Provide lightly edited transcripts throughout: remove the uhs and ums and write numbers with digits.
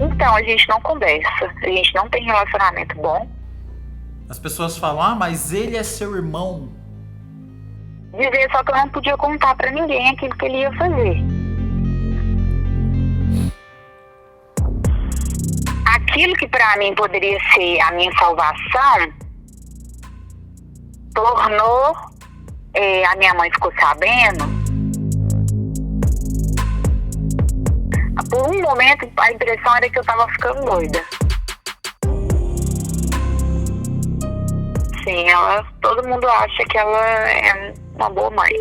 Então, a gente não conversa, a gente não tem relacionamento bom. As pessoas falam, mas ele é seu irmão. Dizer só que eu não podia contar pra ninguém aquilo que ele ia fazer. Aquilo que pra mim poderia ser a minha salvação, tornou, a minha mãe ficou sabendo. Por um momento, a impressão era que eu tava ficando doida. Sim, todo mundo acha que ela é uma boa mãe.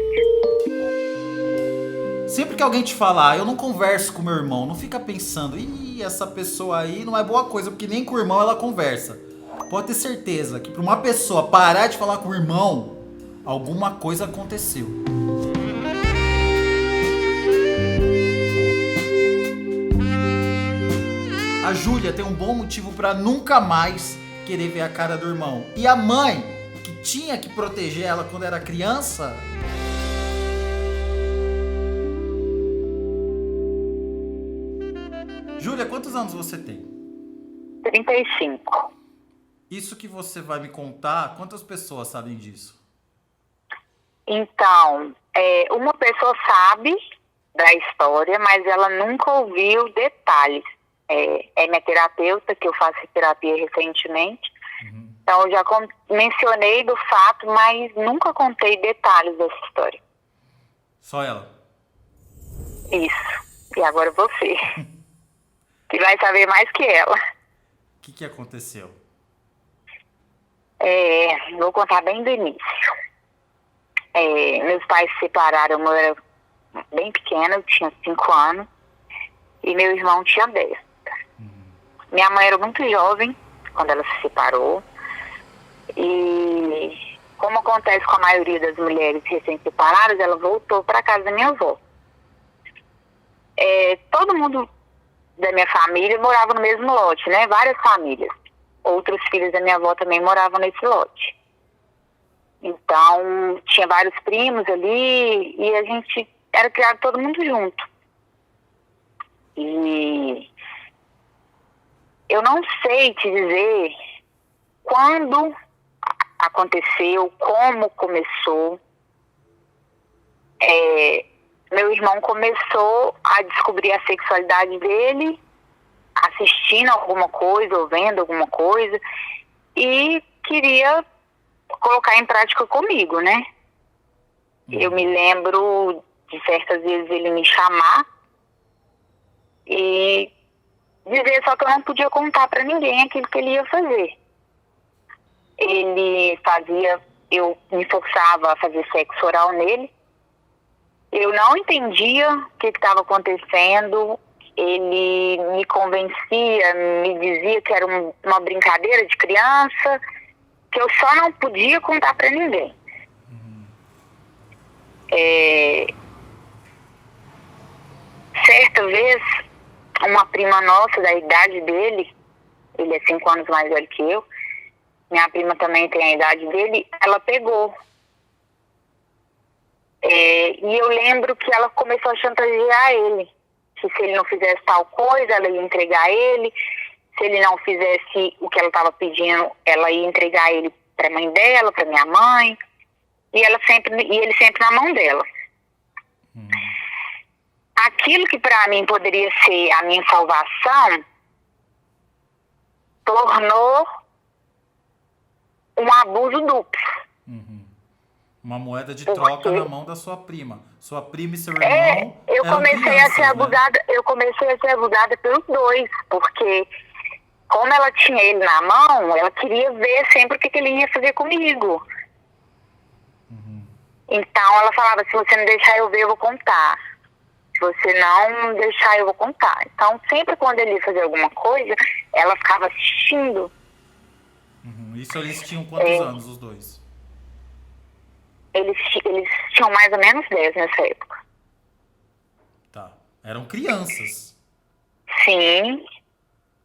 Sempre que alguém te falar, eu não converso com meu irmão, não fica pensando, essa pessoa aí não é boa coisa, porque nem com o irmão ela conversa. Pode ter certeza que pra uma pessoa parar de falar com o irmão, alguma coisa aconteceu. A Júlia tem um bom motivo pra nunca mais querer ver a cara do irmão. E a mãe, que tinha que proteger ela quando era criança... Júlia, quantos anos você tem? 35. Isso que você vai me contar, quantas pessoas sabem disso? Então, uma pessoa sabe da história, mas ela nunca ouviu detalhes. É minha terapeuta, que eu faço terapia recentemente. Uhum. Então, eu já mencionei do fato, mas nunca contei detalhes dessa história. Só ela? Isso. E agora você. Que vai saber mais que ela. O que aconteceu? Vou contar bem do início. Meus pais se separaram, eu era bem pequena, eu tinha 5 anos, e meu irmão tinha 10. Minha mãe era muito jovem quando ela se separou, e como acontece com a maioria das mulheres recém-separadas, ela voltou para casa da minha avó. Todo mundo da minha família morava no mesmo lote, né? Várias famílias. Outros filhos da minha avó também moravam nesse lote. Então, tinha vários primos ali e a gente era criado todo mundo junto. E eu não sei te dizer quando aconteceu, como começou. Meu irmão começou a descobrir a sexualidade dele assistindo alguma coisa ou vendo alguma coisa e queria colocar em prática comigo, né? Eu me lembro de certas vezes ele me chamar e dizer só que eu não podia contar pra ninguém aquilo que ele ia fazer. Eu me forçava a fazer sexo oral nele. Eu não entendia o que estava acontecendo, ele me convencia, me dizia que era uma brincadeira de criança, que eu só não podia contar para ninguém. Certa vez, uma prima nossa, da idade dele, ele é 5 anos mais velho que eu, minha prima também tem a idade dele, ela pegou. E eu lembro que ela começou a chantagear ele. Que se ele não fizesse tal coisa, ela ia entregar ele. Se ele não fizesse o que ela estava pedindo, ela ia entregar ele para a mãe dela, para minha mãe. E ele sempre na mão dela. Aquilo que para mim poderia ser a minha salvação, tornou um abuso duplo. Uma moeda de troca na mão da sua prima. Sua prima e seu irmão eu eram comecei crianças, a ser abusada, né? Eu comecei a ser abusada pelos dois, porque como ela tinha ele na mão, ela queria ver sempre o que ele ia fazer comigo. Então ela falava, se você não deixar eu ver, eu vou contar. Se você não deixar, eu vou contar. Então sempre quando ele ia fazer alguma coisa, ela ficava assistindo. Isso eles tinham quantos anos, os dois? Eles tinham mais ou menos 10 nessa época. Tá. Eram crianças. Sim.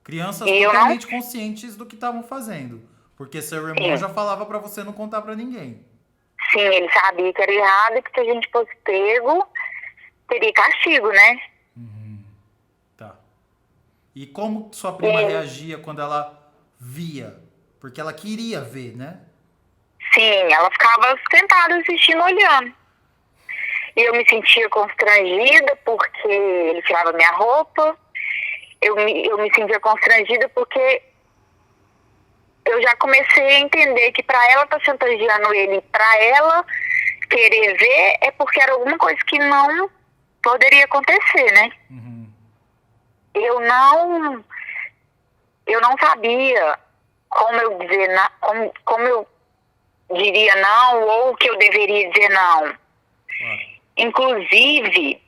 Crianças totalmente conscientes do que estavam fazendo. Porque seu irmão já falava pra você não contar pra ninguém. Sim, ele sabia que era errado e que se a gente fosse pego, teria castigo, né? Tá. E como sua prima reagia quando ela via? Porque ela queria ver, né? Sim, ela ficava sentada assistindo, olhando. E eu me sentia constrangida porque ele tirava minha roupa. Eu me sentia constrangida porque eu já comecei a entender que para ela estar chantageando ele, para ela querer ver, é porque era alguma coisa que não poderia acontecer, né? Uhum. Eu não sabia como eu dizer como eu diria não ou o que eu deveria dizer não. Claro. Inclusive,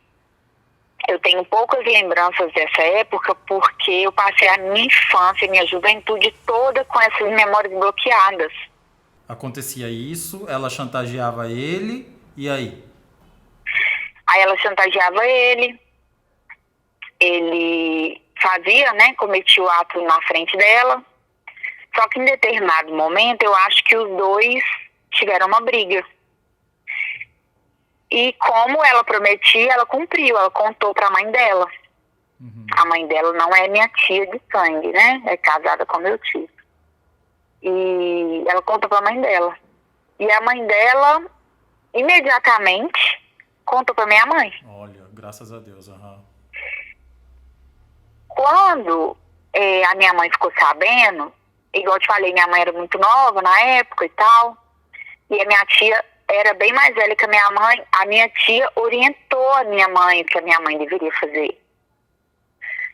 eu tenho poucas lembranças dessa época porque eu passei a minha infância e minha juventude toda com essas memórias bloqueadas. Acontecia isso, ela chantageava ele, e aí? Aí ela chantageava ele fazia, né, cometia o ato na frente dela. Só que em determinado momento eu acho que os dois tiveram uma briga. E como ela prometia, ela cumpriu, ela contou para a mãe dela. Uhum. A mãe dela não é minha tia de sangue, né? É casada com meu tio. E ela contou para a mãe dela. E a mãe dela, imediatamente, contou para minha mãe. Olha, graças a Deus. Uhum. Quando a minha mãe ficou sabendo, igual eu te falei, minha mãe era muito nova na época e tal, e a minha tia era bem mais velha que a minha mãe, a minha tia orientou a minha mãe o que a minha mãe deveria fazer.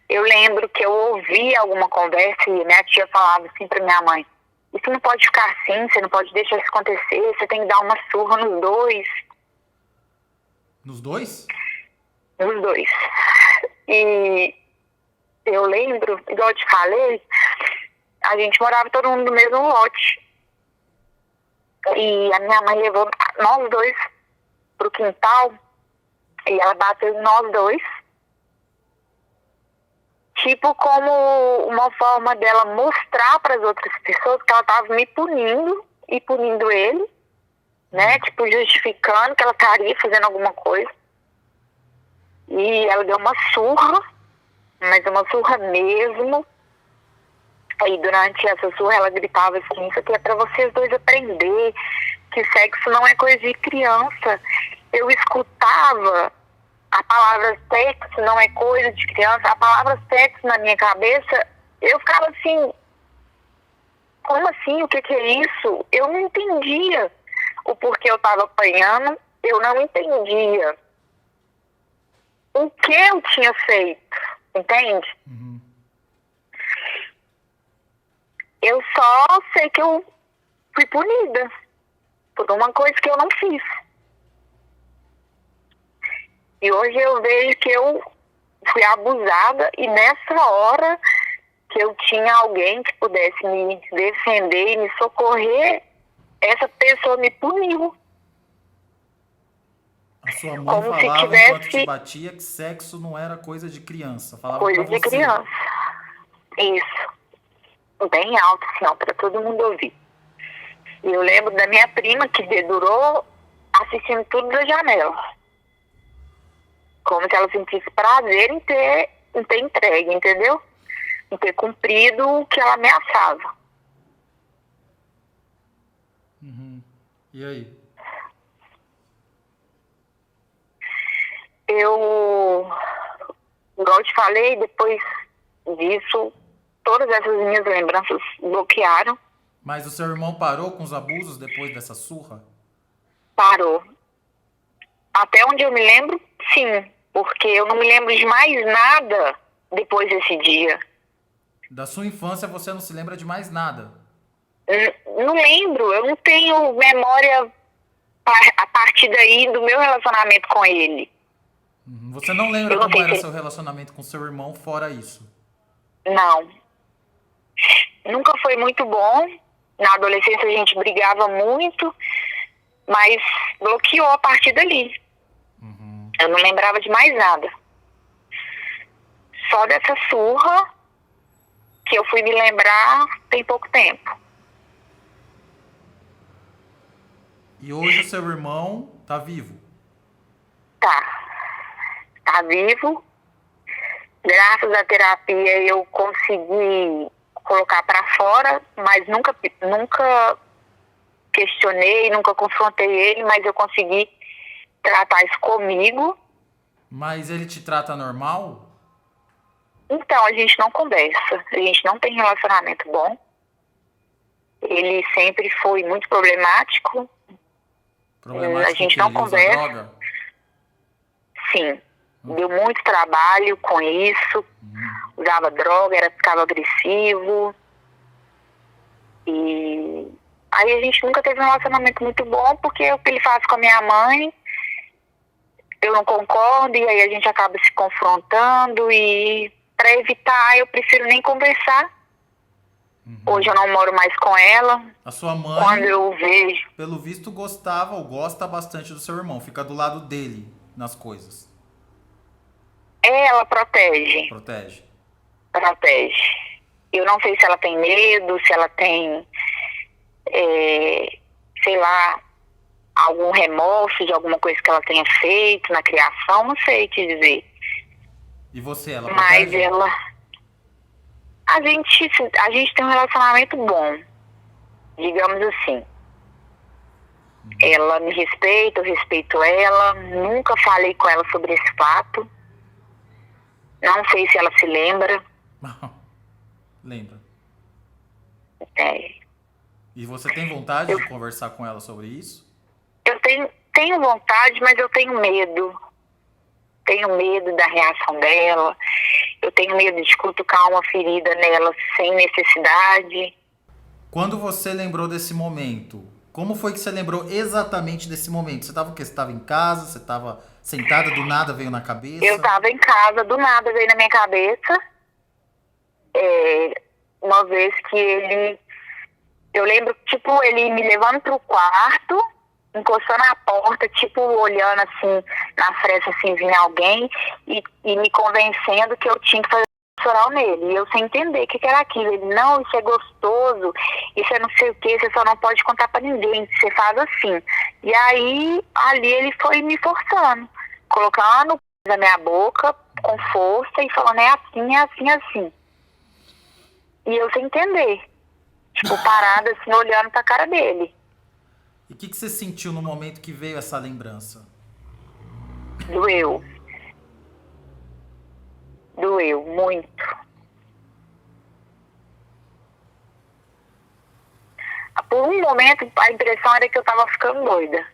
Eu lembro que eu ouvi alguma conversa e minha tia falava assim pra minha mãe: isso não pode ficar assim, você não pode deixar isso acontecer, você tem que dar uma surra nos dois. Nos dois? Nos dois. E eu lembro, igual eu te falei, a gente morava todo mundo no mesmo lote. E a minha mãe levou nós dois pro quintal e ela bateu em nós dois. Tipo como uma forma dela mostrar para as outras pessoas que ela tava me punindo e punindo ele, né? Tipo, justificando que ela estaria fazendo alguma coisa. E ela deu uma surra, mas uma surra mesmo. E durante essa surra ela gritava assim: isso aqui é pra vocês dois aprender que sexo não é coisa de criança. Eu escutava a palavra sexo não é coisa de criança, a palavra sexo na minha cabeça, eu ficava assim: como assim? O que é isso? Eu não entendia o porquê eu estava apanhando, eu não entendia o que eu tinha feito, entende? Uhum. Eu só sei que eu fui punida por uma coisa que eu não fiz. E hoje eu vejo que eu fui abusada e nessa hora que eu tinha alguém que pudesse me defender e me socorrer, essa pessoa me puniu. A sua mãe Como se falava tivesse enquanto te batia que sexo não era coisa de criança. Falava coisa pra de você. criança. Isso. Bem alto, assim, ó, pra todo mundo ouvir. E eu lembro da minha prima que dedurou assistindo tudo da janela. Como se ela sentisse prazer em ter entregue, entendeu? Em ter cumprido o que ela ameaçava. Uhum. E aí? Igual eu te falei, depois disso, todas essas minhas lembranças bloquearam. Mas o seu irmão parou com os abusos depois dessa surra? Parou. Até onde eu me lembro, sim. Porque eu não me lembro de mais nada depois desse dia. Da sua infância você não se lembra de mais nada? Não lembro. Eu não tenho memória a partir daí do meu relacionamento com ele. Uhum. Você não lembra como era seu relacionamento com seu irmão fora isso? Não. Nunca foi muito bom. Na adolescência a gente brigava muito, mas bloqueou a partir dali. Uhum. Eu não lembrava de mais nada. Só dessa surra que eu fui me lembrar tem pouco tempo. E hoje o seu irmão tá vivo? Tá vivo. Graças à terapia eu consegui colocar para fora, mas nunca questionei, nunca confrontei ele, mas eu consegui tratar isso comigo. Mas ele te trata normal? Então, a gente não conversa, a gente não tem relacionamento bom. Ele sempre foi muito problemático. Problemático A gente que não ele usa conversa. droga? Sim, deu muito trabalho com isso. Usava droga, ficava agressivo. E aí a gente nunca teve um relacionamento muito bom, porque o que ele faz com a minha mãe, eu não concordo, e aí a gente acaba se confrontando, e para evitar, eu prefiro nem conversar. Hoje eu não moro mais com ela. A sua mãe, quando eu vejo, pelo visto, gostava ou gosta bastante do seu irmão. Fica do lado dele nas coisas. ela protege. Protege. Eu não sei se ela tem medo, se ela tem, sei lá, algum remorso de alguma coisa que ela tenha feito na criação, não sei te dizer. E você, ela Mas protege? a gente tem um relacionamento bom, digamos assim. Ela me respeita, eu respeito ela, nunca falei com ela sobre esse fato. Não sei se ela se lembra. Lembra. É, E você tem vontade de conversar com ela sobre isso? eu tenho vontade, mas eu tenho medo. Tenho medo da reação dela. Eu tenho medo de cutucar uma ferida nela sem necessidade. Quando você lembrou desse momento, como foi que você lembrou exatamente desse momento? Você estava o quê? Você estava em casa? Você estava sentada, do nada veio na cabeça? Eu estava em casa, do nada veio na minha cabeça. Uma vez que eu lembro, tipo, ele me levando pro quarto, encostando na porta, tipo, olhando assim, na fresta, assim, vinha alguém, e me convencendo que eu tinha que fazer oral nele. E eu sem entender o que era aquilo. Ele, não, isso é gostoso, isso é não sei o que, você só não pode contar pra ninguém, você faz assim. E aí, ali ele foi me forçando, colocando na minha boca, com força, e falando, é assim, é assim, é assim. E eu sem entender. Tipo, parada assim, olhando pra cara dele. E o que você sentiu no momento que veio essa lembrança? Doeu. Doeu muito. Por um momento, a impressão era que eu tava ficando doida.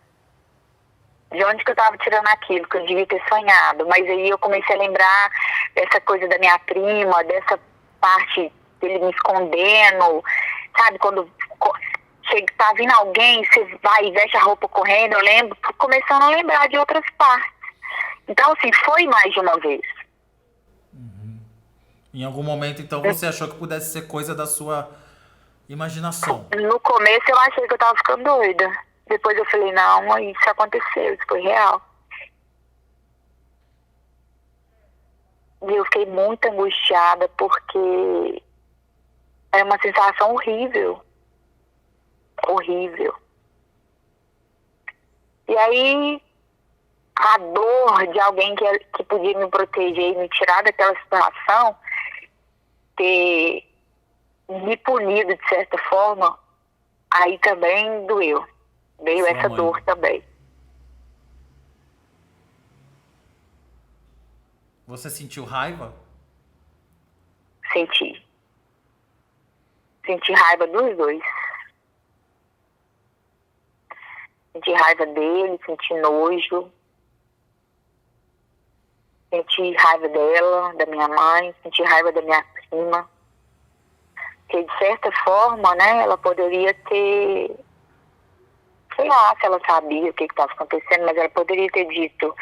De onde que eu tava tirando aquilo, que eu devia ter sonhado. Mas aí eu comecei a lembrar dessa coisa da minha prima, dessa parte dele me escondendo. Sabe, quando tá vindo alguém, você vai e veste a roupa correndo, eu lembro, começando a lembrar de outras partes. Então, assim, foi mais de uma vez. Em algum momento, então, você achou que pudesse ser coisa da sua imaginação? No começo eu achei que eu tava ficando doida. Depois eu falei, não, isso aconteceu, isso foi real. E eu fiquei muito angustiada porque era uma sensação horrível. Horrível. E aí, a dor de alguém que podia me proteger e me tirar daquela situação, ter me punido de certa forma, aí também doeu. Veio essa dor também. Você sentiu raiva? Senti. Senti raiva dos dois. Senti raiva dele, senti nojo. Senti raiva dela, da minha mãe, senti raiva da minha prima. Porque, de certa forma, né, ela poderia ter... Sei lá se ela sabia o que estava acontecendo, mas ela poderia ter dito: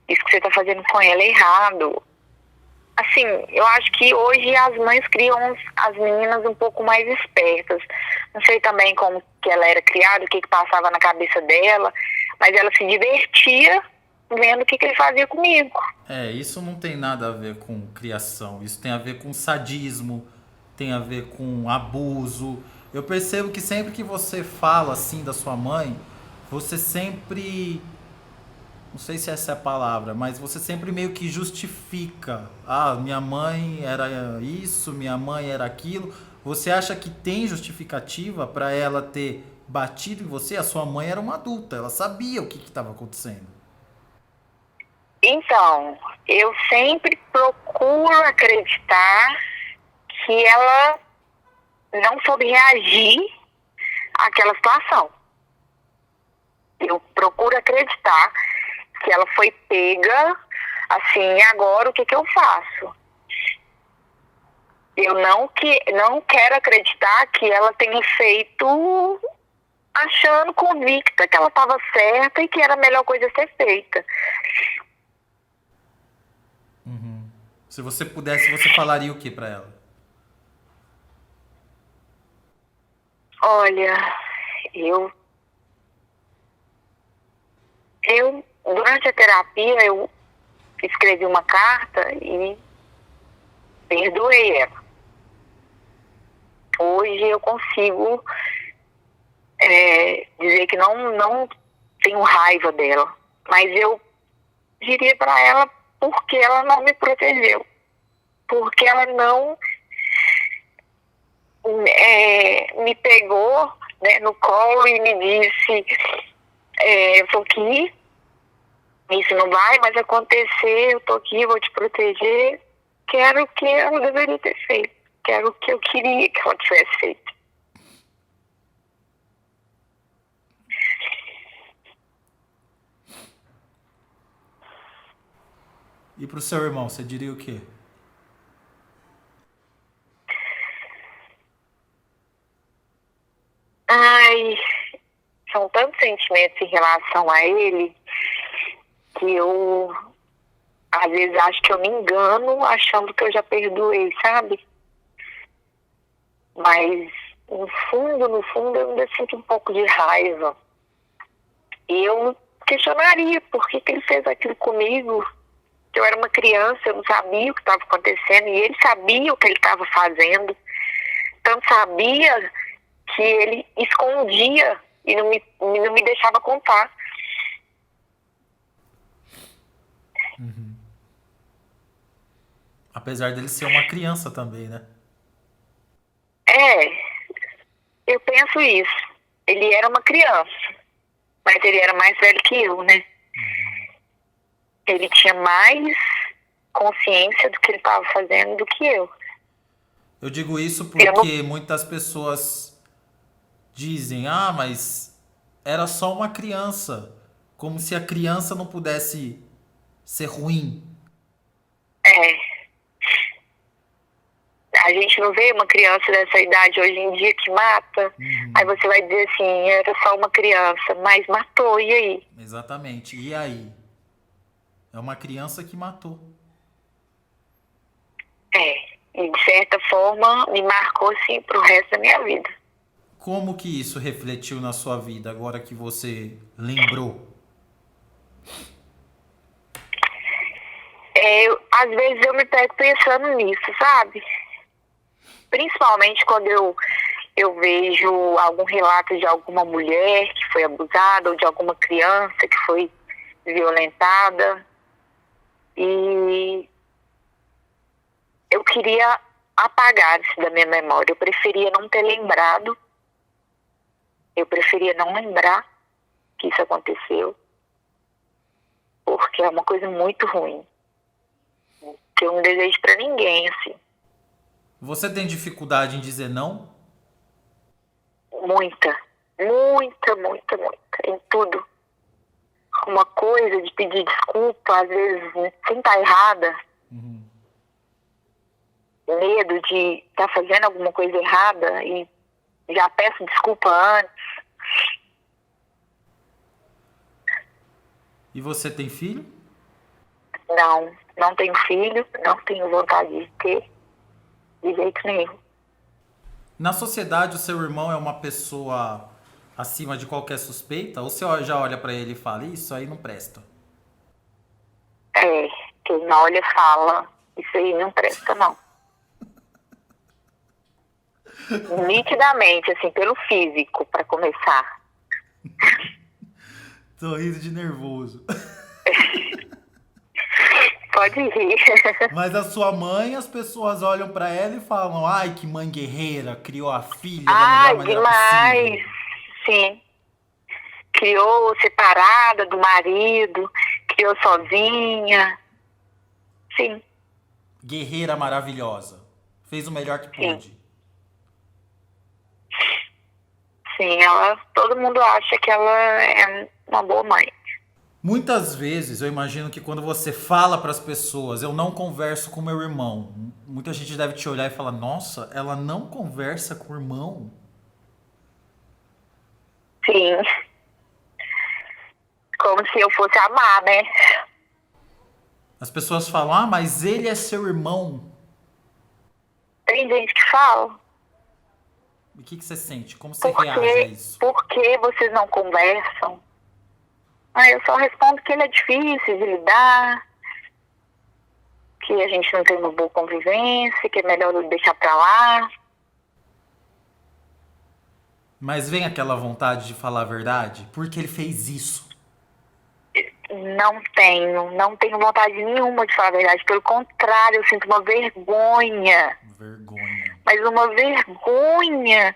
isso que você está fazendo com ela é errado. Assim, eu acho que hoje as mães criam as meninas um pouco mais espertas. Não sei também como que ela era criada, o que passava na cabeça dela, mas ela se divertia vendo o que ele fazia comigo. Isso não tem nada a ver com criação. Isso tem a ver com sadismo, tem a ver com abuso. Eu percebo que sempre que você fala assim da sua mãe, você sempre não sei se essa é a palavra, mas você sempre meio que justifica. Ah, minha mãe era isso, minha mãe era aquilo. Você acha que tem justificativa para ela ter batido em você? A sua mãe era uma adulta, ela sabia o que estava acontecendo. Então, eu sempre procuro acreditar que ela não soube reagir àquela situação. Eu procuro acreditar que ela foi pega, assim, agora o que que eu faço? Eu não quero acreditar que ela tenha feito achando convicta que ela estava certa e que era a melhor coisa a ser feita. Se você pudesse, você falaria o que para ela? Olha, eu, durante a terapia, eu escrevi uma carta e perdoei ela. Hoje eu consigo dizer que não tenho raiva dela, mas eu diria para ela porque ela não me protegeu, porque ela não me pegou, né, no colo e me disse, eu tô aqui, isso não vai mais acontecer, eu tô aqui, vou te proteger. Que era o que ela deveria ter feito, que era o que eu queria que ela tivesse feito. E pro seu irmão, você diria o quê? Ai, são tantos sentimentos em relação a ele que eu, às vezes, acho que eu me engano achando que eu já perdoei, sabe? Mas, no fundo, eu ainda sinto um pouco de raiva. E eu questionaria por que que ele fez aquilo comigo. Eu era uma criança, eu não sabia o que estava acontecendo, e ele sabia o que ele estava fazendo. Tanto sabia que ele escondia e não me deixava contar. Apesar dele ser uma criança também, né? É, eu penso isso. Ele era uma criança, mas ele era mais velho que eu, né? Ele tinha mais consciência do que ele estava fazendo do que eu. Eu digo isso Eu não, porque muitas pessoas dizem, ah, mas era só uma criança. Como se a criança não pudesse ser ruim. é, a gente não vê uma criança dessa idade hoje em dia que mata. Aí você vai dizer assim, era só uma criança, mas matou, e aí? Exatamente. E aí? É uma criança que matou. E de certa forma me marcou assim pro resto da minha vida. Como que isso refletiu na sua vida agora que você lembrou? Às vezes eu me pego pensando nisso, sabe? Principalmente quando eu vejo algum relato de alguma mulher que foi abusada ou de alguma criança que foi violentada. E eu queria apagar isso da minha memória. Eu preferia não ter lembrado. Eu preferia não lembrar que isso aconteceu. Porque é uma coisa muito ruim. Que eu não desejo pra ninguém, assim. Você tem dificuldade em dizer não? Muita. Muita, muita, muita. Em tudo. Uma coisa de pedir desculpa, às vezes, sem estar errada. Medo de estar fazendo alguma coisa errada e já peço desculpa antes. E você tem filho? Não tenho filho, não tenho vontade de ter, de jeito nenhum. Na sociedade, o seu irmão é uma pessoa acima de qualquer suspeita? Ou você já olha pra ele e fala, isso aí não presta? Quem olha e fala, isso aí não presta, não. Nitidamente, assim, pelo físico, para começar. Tô rindo de nervoso. pode rir. Mas a sua mãe, as pessoas olham pra ela e falam, ai, que mãe guerreira, criou a filha da melhor maneira demais. possível. Sim. Criou separada do marido, criou sozinha. Sim. Guerreira maravilhosa. Fez o melhor que pôde. Sim, todo mundo acha que ela é uma boa mãe. Muitas vezes eu imagino que quando você fala para as pessoas, eu não converso com meu irmão, muita gente deve te olhar e falar, nossa, ela não conversa com o irmão? Sim. Como se eu fosse amar, né? As pessoas falam, ah, mas ele é seu irmão. Tem gente que fala. E o que você sente? Como você reage a isso? Por que vocês não conversam? Eu só respondo que ele é difícil de lidar, que a gente não tem uma boa convivência, que é melhor deixar pra lá. Mas vem aquela vontade de falar a verdade? Porque ele fez isso. Não tenho vontade nenhuma de falar a verdade. Pelo contrário, eu sinto uma vergonha. Vergonha. Mas uma vergonha.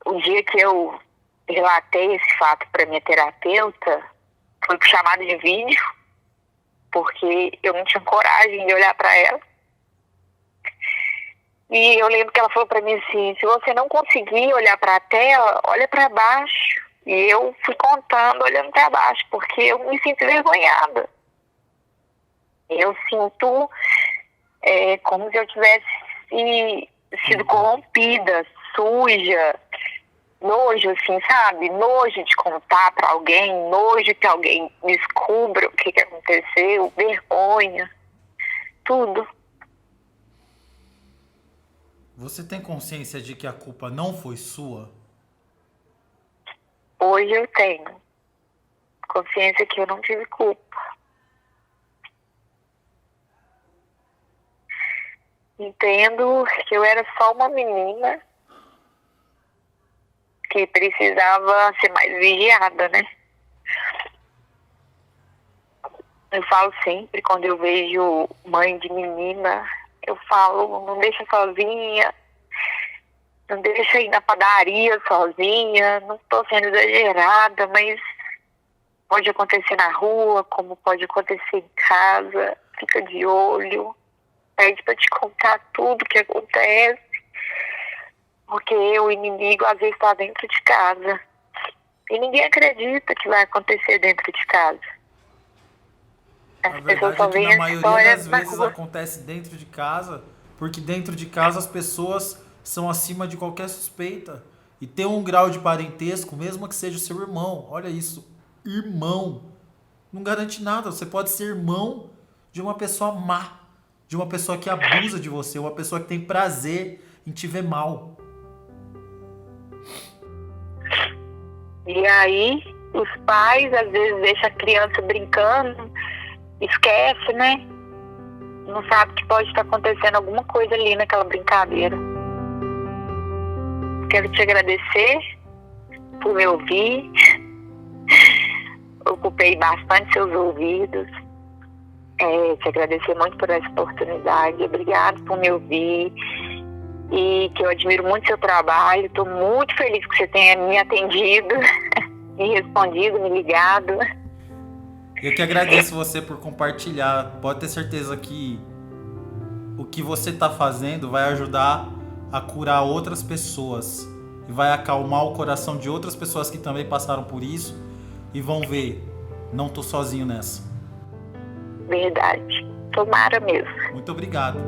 O dia que eu relatei esse fato para minha terapeuta, foi por chamada de vídeo, porque eu não tinha coragem de olhar para ela. E eu lembro que ela falou para mim assim, se você não conseguir olhar para a tela, olha para baixo. E eu fui contando, olhando para baixo, porque eu me sinto envergonhada. Eu sinto como se eu tivesse sido corrompida, suja, nojo, assim, sabe? Nojo de contar para alguém, nojo que alguém descubra o que aconteceu, vergonha, tudo. Você tem consciência de que a culpa não foi sua? Hoje eu tenho consciência que eu não tive culpa. Entendo que eu era só uma menina que precisava ser mais vigiada, né? Eu falo sempre, quando eu vejo mãe de menina, eu falo, não deixa sozinha, não deixa ir na padaria sozinha, não estou sendo exagerada, mas pode acontecer na rua, como pode acontecer em casa, fica de olho, pede para te contar tudo que acontece, porque o inimigo às vezes está dentro de casa, e ninguém acredita que vai acontecer dentro de casa. A verdade é que na maioria das vezes acontece dentro de casa, porque dentro de casa as pessoas são acima de qualquer suspeita. E tem um grau de parentesco, mesmo que seja o seu irmão. Olha isso, irmão. Não garante nada, você pode ser irmão de uma pessoa má, de uma pessoa que abusa de você, uma pessoa que tem prazer em te ver mal. E aí, os pais às vezes deixam a criança brincando, esquece, né? Não sabe que pode estar acontecendo alguma coisa ali naquela brincadeira. Quero te agradecer por me ouvir. Ocupei bastante seus ouvidos. Te agradecer muito por essa oportunidade. Obrigado por me ouvir. E que eu admiro muito seu trabalho. Estou muito feliz que você tenha me atendido, me respondido, me ligado. Eu que agradeço você por compartilhar. Pode ter certeza que o que você está fazendo vai ajudar a curar outras pessoas. E vai acalmar o coração de outras pessoas que também passaram por isso. E vão ver, não tô sozinho nessa. Verdade. Tomara mesmo. Muito obrigado.